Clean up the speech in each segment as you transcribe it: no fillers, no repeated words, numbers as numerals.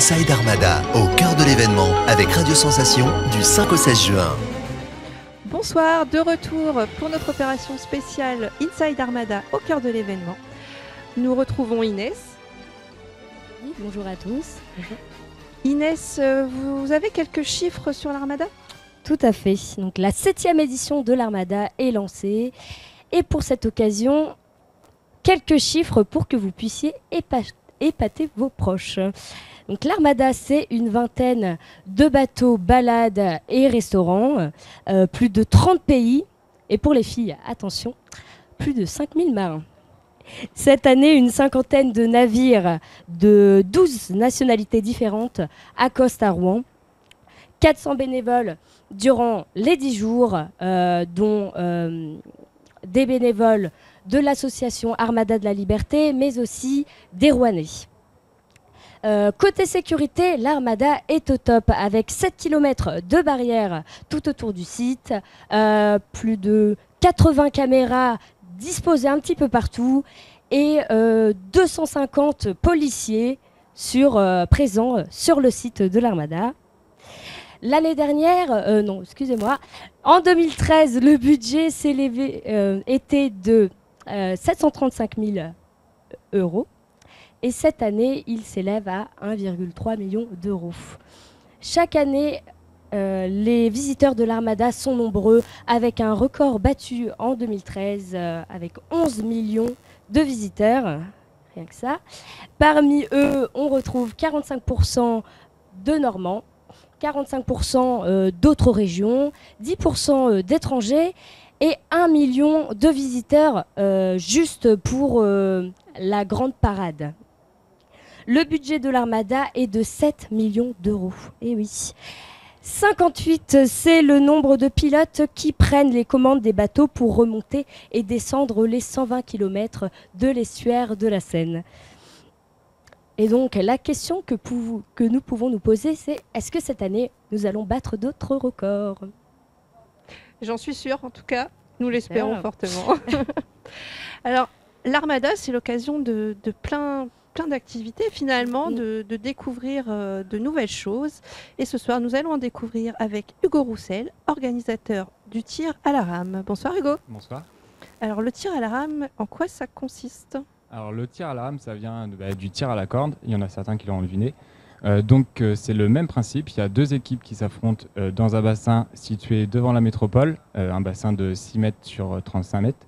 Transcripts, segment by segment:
Inside Armada, au cœur de l'événement, avec Radio Sensation, du 5 au 16 juin. Bonsoir, de retour pour notre opération spéciale Inside Armada, au cœur de l'événement. Nous retrouvons Inès. Oui, bonjour à tous. Bonjour. Inès, vous avez quelques chiffres sur l'Armada ? Tout à fait. Donc, la 7e édition de l'Armada est lancée. Et pour cette occasion, quelques chiffres pour que vous puissiez épater vos proches. Donc, l'Armada, c'est une vingtaine de bateaux, balades et restaurants, plus de 30 pays. Et pour les filles, attention, plus de 5000 marins. Cette année, une cinquantaine de navires de 12 nationalités différentes accostent à Rouen. 400 bénévoles durant les 10 jours, dont des bénévoles de l'association Armada de la Liberté, mais aussi des Rouennais. Côté sécurité, l'Armada est au top avec 7 km de barrières tout autour du site, plus de 80 caméras disposés un petit peu partout et 250 policiers présents sur le site de l'Armada. L'année dernière, en 2013, le budget était de 735 000 euros et cette année, il s'élève à 1,3 million d'euros. Chaque année, les visiteurs de l'Armada sont nombreux, avec un record battu en 2013, avec 11 millions de visiteurs, rien que ça. Parmi eux, on retrouve 45% de Normands, 45% d'autres régions, 10% d'étrangers et 1 million de visiteurs juste pour la grande parade. Le budget de l'Armada est de 7 millions d'euros. Et oui. 58, c'est le nombre de pilotes qui prennent les commandes des bateaux pour remonter et descendre les 120 km de l'estuaire de la Seine. Et donc, la question que nous pouvons nous poser, c'est est-ce que cette année, nous allons battre d'autres records ? J'en suis sûre, en tout cas, nous l'espérons fortement. Alors, l'Armada, c'est l'occasion de plein d'activités, finalement, de découvrir de nouvelles choses. Et ce soir, nous allons en découvrir avec Hugo Roussel, organisateur du tir à la rame. Bonsoir Hugo. Bonsoir. Alors, le tir à la rame, en quoi ça consiste ? Alors le tir à la rame, ça vient du tir à la corde. Il y en a certains qui l'ont deviné. C'est le même principe. Il y a deux équipes qui s'affrontent dans un bassin situé devant la métropole, un bassin de 6 mètres sur 35 mètres.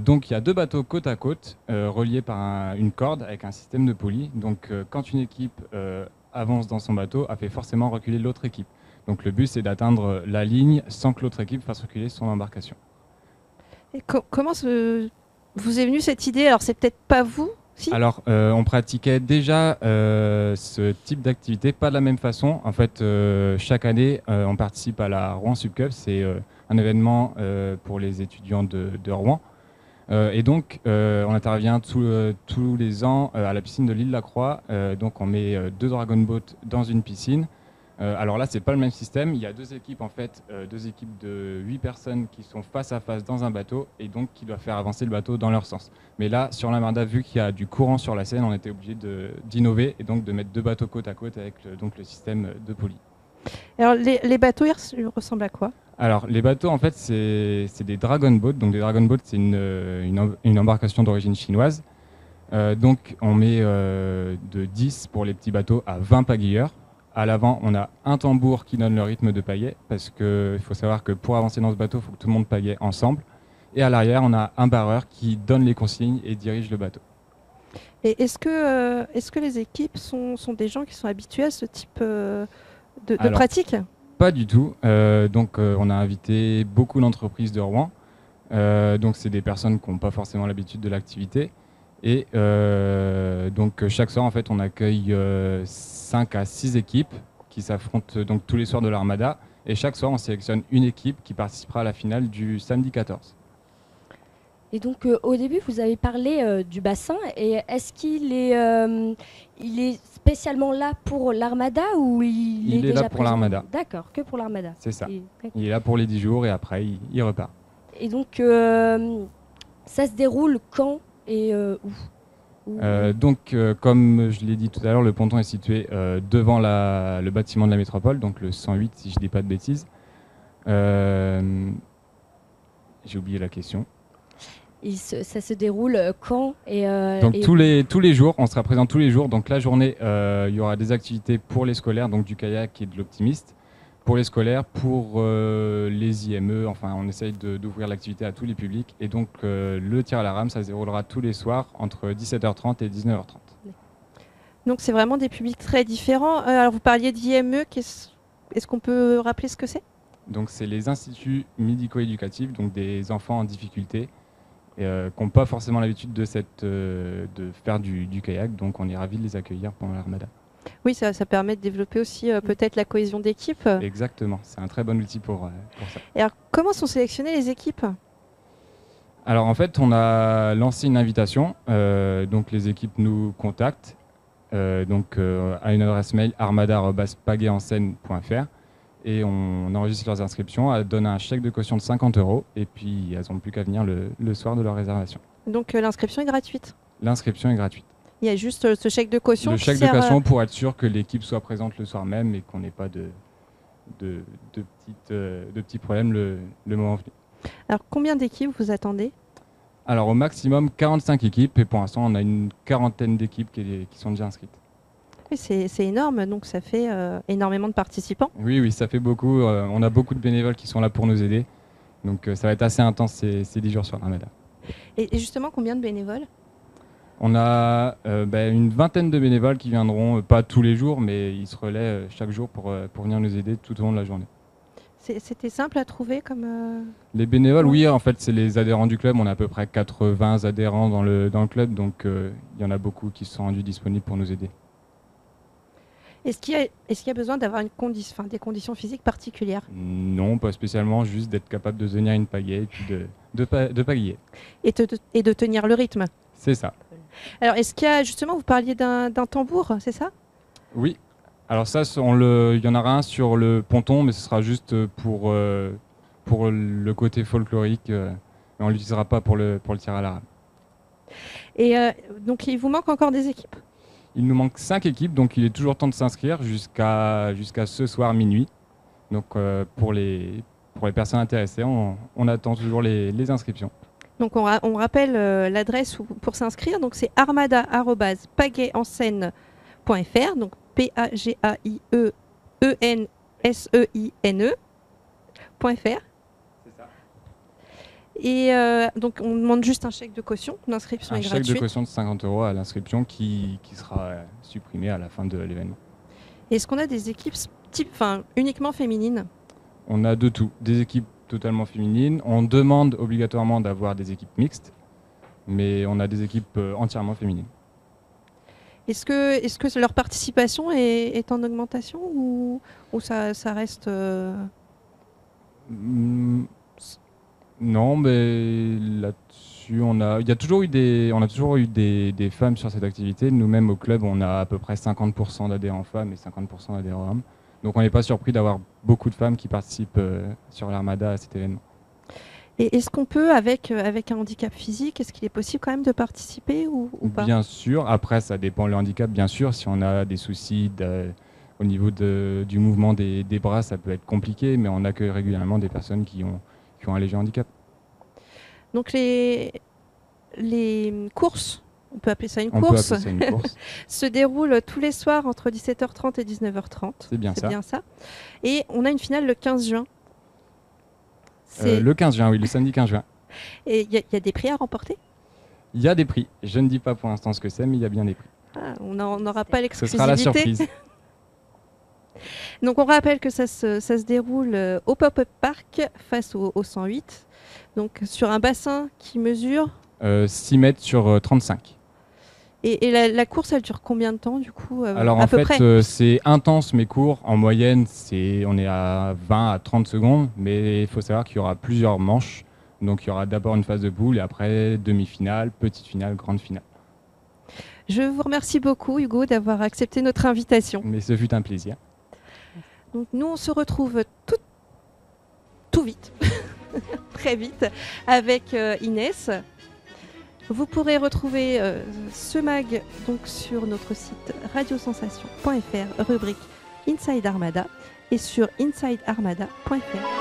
Donc il y a deux bateaux côte à côte, reliés par une corde avec un système de poulies. Donc quand une équipe avance dans son bateau, elle fait forcément reculer l'autre équipe. Donc le but, c'est d'atteindre la ligne sans que l'autre équipe fasse reculer son embarcation. Et comment vous est venue cette idée ? Alors, c'est peut-être pas vous, si ? Alors, on pratiquait déjà ce type d'activité, pas de la même façon. En fait, chaque année, on participe à la Rouen Subcup. C'est un événement pour les étudiants de Rouen. Et donc, on intervient tous les ans à la piscine de l'Île-la-Croix. Donc, on met 2 Dragon Boat dans une piscine. Alors là, c'est pas le même système. Il y a deux équipes de 8 personnes qui sont face à face dans un bateau et donc qui doivent faire avancer le bateau dans leur sens. Mais là, sur l'Armada, vu qu'il y a du courant sur la Seine, on était obligé d'innover et donc de mettre deux bateaux côte à côte avec le système de poulies. Alors, les bateaux, ils ressemblent à quoi ? Alors, les bateaux, en fait, c'est des Dragon Boat. Donc, des Dragon Boat, c'est une embarcation d'origine chinoise. Donc, on met de 10 pour les petits bateaux à 20 pagayeurs. À l'avant, on a un tambour qui donne le rythme de pagaie, parce qu'il faut savoir que pour avancer dans ce bateau, il faut que tout le monde pagaie ensemble. Et à l'arrière, on a un barreur qui donne les consignes et dirige le bateau. Et est-ce que les équipes sont des gens qui sont habitués à ce type de pratique ? Pas du tout. On a invité beaucoup d'entreprises de Rouen. Donc, c'est des personnes qui n'ont pas forcément l'habitude de l'activité. Et chaque soir, en fait, on accueille 5 à 6 équipes qui s'affrontent donc tous les soirs de l'Armada. Et chaque soir, on sélectionne une équipe qui participera à la finale du samedi 14. Et donc, au début, vous avez parlé du bassin. Et est-ce qu'il est spécialement là pour l'Armada ou il est déjà là pour présent ? l'Armada. D'accord, que pour l'Armada. C'est ça. Il est là pour les 10 jours et après, il repart. Et donc, ça se déroule quand et où ? Donc, comme je l'ai dit tout à l'heure, le ponton est situé devant le bâtiment de la métropole, donc le 108, si je ne dis pas de bêtises. J'ai oublié la question. Ça se déroule quand Donc tous les jours, on sera présent tous les jours. Donc la journée, il y aura des activités pour les scolaires, donc du kayak et de l'optimiste. Pour les scolaires, pour les IME, enfin on essaye d'ouvrir l'activité à tous les publics. Et donc le tir à la rame, ça se déroulera tous les soirs entre 17h30 et 19h30. Donc c'est vraiment des publics très différents. Alors vous parliez d'IME, est-ce qu'on peut rappeler ce que c'est? Donc c'est les instituts médico-éducatifs, donc des enfants en difficulté, qui n'ont pas forcément l'habitude de faire du kayak. Donc on est ravis de les accueillir pendant l'Armada. Oui, ça permet de développer aussi peut-être la cohésion d'équipe. Exactement, c'est un très bon outil pour ça. Et alors, comment sont sélectionnées les équipes? Alors en fait, on a lancé une invitation, donc les équipes nous contactent à une adresse mail armada@pagayenseine.fr et on enregistre leurs inscriptions, elles donnent un chèque de caution de 50 € et puis elles n'ont plus qu'à venir le soir de leur réservation. Donc l'inscription est gratuite? L'inscription est gratuite. Il y a juste ce chèque de caution. Le chèque de caution pour être sûr que l'équipe soit présente le soir même et qu'on n'ait pas de petits problèmes le moment venu. Alors combien d'équipes vous attendez? Alors au maximum 45 équipes et pour l'instant on a une quarantaine d'équipes qui sont déjà inscrites. Oui, c'est énorme, donc ça fait énormément de participants. Oui, ça fait beaucoup. On a beaucoup de bénévoles qui sont là pour nous aider. Donc ça va être assez intense ces 10 jours sur l'Armada. Et justement, combien de bénévoles? On a une vingtaine de bénévoles qui viendront, pas tous les jours, mais ils se relaient chaque jour pour venir nous aider tout au long de la journée. C'était simple à trouver comme... Les bénévoles, oui, en fait, c'est les adhérents du club. On a à peu près 80 adhérents dans le club, donc il y en a beaucoup qui se sont rendus disponibles pour nous aider. Est-ce qu'il y a besoin d'avoir des conditions physiques particulières? Non, pas spécialement, juste d'être capable de tenir une pagaie et puis de pagayer. Et de tenir le rythme? C'est ça. Alors, est-ce qu'il y a, justement, vous parliez d'un tambour, c'est ça? Oui. Alors ça, il y en aura un sur le ponton, mais ce sera juste pour le côté folklorique. On ne l'utilisera pas pour le tir à la rame. Et donc, il vous manque encore des équipes? Il nous manque 5 équipes, donc il est toujours temps de s'inscrire jusqu'à ce soir minuit. Donc pour les personnes intéressées, on attend toujours les inscriptions. Donc on rappelle l'adresse pour s'inscrire. Donc c'est armada@pagayenseine.fr. Donc PAGAIEENSEINE.fr. Et donc on demande juste un chèque de caution, l'inscription est gratuite. Un chèque de caution de 50 € à l'inscription qui sera supprimé à la fin de l'événement. Est-ce qu'on a des équipes uniquement féminines? On a de tout, des équipes totalement féminines. On demande obligatoirement d'avoir des équipes mixtes, mais on a des équipes entièrement féminines. Est-ce que leur participation est en augmentation ou ça reste... Non, mais là-dessus, on a toujours eu des femmes sur cette activité. Nous-mêmes, au club, on a à peu près 50% d'adhérents femmes et 50% d'adhérents hommes. Donc, on n'est pas surpris d'avoir beaucoup de femmes qui participent sur l'Armada à cet événement. Et est-ce qu'on peut, avec un handicap physique, est-ce qu'il est possible quand même de participer ou pas? Bien sûr. Après, ça dépend le handicap, bien sûr. Si on a des soucis au niveau du mouvement des bras, ça peut être compliqué, mais on accueille régulièrement des personnes qui ont un léger handicap. Donc les courses, on peut appeler ça une course, se déroulent tous les soirs entre 17h30 et 19h30. C'est bien ça. Et on a une finale le 15 juin. Le 15 juin, oui, le samedi 15 juin. Et il y a des prix à remporter? Il y a des prix. Je ne dis pas pour l'instant ce que c'est, mais il y a bien des prix. Ah, on n'aura pas l'exclusivité. Ce sera la surprise. Donc on rappelle que ça se déroule au Pop-Up Park face au 108, donc sur un bassin qui mesure 6 mètres sur 35. Et la course, elle dure combien de temps du coup? Alors en fait, c'est intense mais court. En moyenne, on est à 20 à 30 secondes, mais il faut savoir qu'il y aura plusieurs manches. Donc il y aura d'abord une phase de poule et après demi-finale, petite finale, grande finale. Je vous remercie beaucoup Hugo d'avoir accepté notre invitation. Mais ce fut un plaisir. Donc nous, on se retrouve tout vite, très vite, avec Inès. Vous pourrez retrouver ce mag donc sur notre site radiosensation.fr, rubrique Inside Armada, et sur insidearmada.fr.